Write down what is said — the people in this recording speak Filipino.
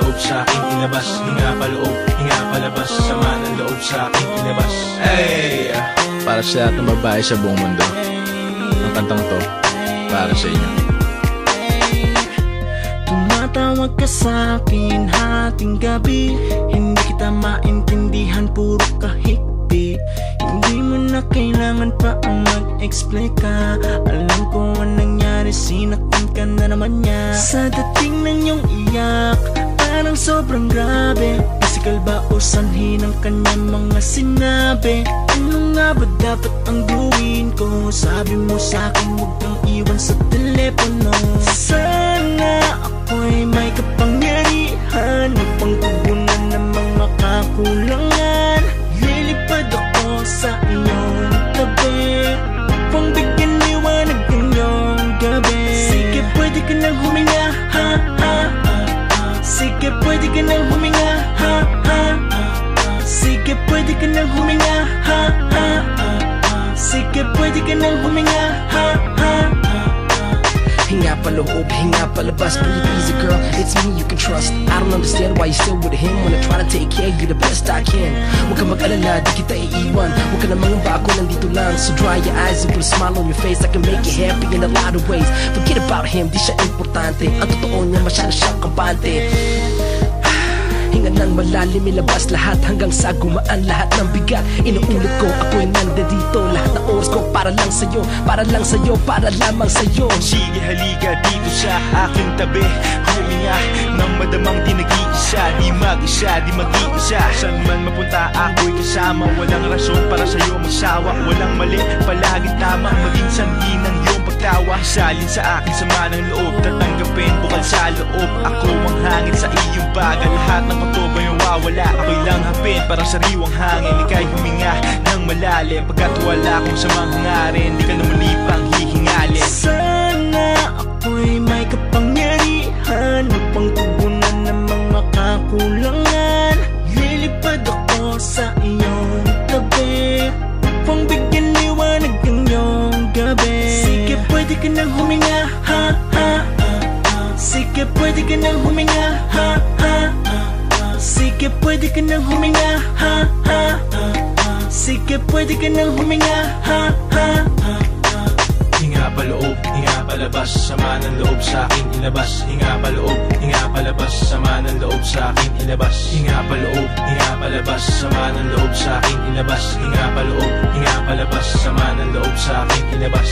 loob sa akin ilabas. Hinga paloob, hinga palabas, sama ng loob sa akin ilabas. Hey! Para sa lahat ng babae sa buong mundo, ang kantang to para sa inyo. Tumatawag ka sa'kin hating gabi, hindi kita maintindihan, puro kahigpi. Hindi mo na kailangan pa ang mag-explain ka. Alam ko ang nangyari, sinaktan ka na naman niya. Sa dating ng iyong iyak, parang sobrang grabe. Physical ba o sanhi ng kanyang mga sinabi? Ano nga ba dapat ang gawin ko? Sabi mo sa'kin huwag kang iwan sa telepono. Sana ako'y may kapangyarihan upang tugunan ng mga kakulangan. Lilipad ako sa iyong tabi upang bigyan liwanag ng iyong gabi. Sige pwede ka nang huminga, ha ha. Sige pwede ka nang huminga, ha ha. Sige pwede ka nang huminga, ha ha. Sige pwede ka nang huminga, ha ha. Hinga paloob, hinga palabas, breathe easy girl, it's me you can trust. I don't understand why you still with him when I try to take care of you the best I can. Huwag ka mag-alala, di kita iiwan. Huwag ka na mangamba, ako nandito lang. So dry your eyes and put a smile on your face. I can make you happy in a lot of ways. Forget about him, di siya importante. Ang totoo niya, masyado siyang kampante. Hinga ng malalim, ilabas lahat hanggang sa gumaan lahat ng bigat. Inuulit ko, ako'y nandito. Lahat ng oras ko para lang sa'yo, para lang sa'yo, para lamang sa'yo. Sige halika dito sa aking tabi, huminga nang madamang di nag-iisa. Di mag-isa, di mag-iisa. Saan man mapunta ako'y kasama. Walang rason para sa'yo magsawa. Walang mali, palagi tama. Maging sanhi ng iyong pagtawa. Salin sa aking sama ng loob, tatanggapin bukal sa loob. Ako ang hangin sa iyong baga. Lahat ng pagtoba yung wawala. Ako'y lang hapin, parang sariwang hangin. Ika'y huminga ng malalim, pagkat wala akong samang hangarin. Di ka na muli pang hihingalin. Sana ako'y may kapangyarihan upang tugunan ng mga kakulangan. Lilipad ako sa iyong tabi upang bigyan liwanag ng iyong gabi. Sige pwede ka nang huminga, ha ha. Sige pwede ka nang huminga, ha ha. Sige pwede ka nang huminga, ha ha. Sige pwede ka nang huminga, ha ha. Hinga paloob, hinga palabas, sama ng loob sa akin ilabas. Hinga paloob, hinga palabas, sama ng loob sa akin ilabas. Hinga paloob, hinga palabas, sama ng loob sa akin ilabas. Hinga paloob, hinga palabas, sama ng loob sa akin ilabas.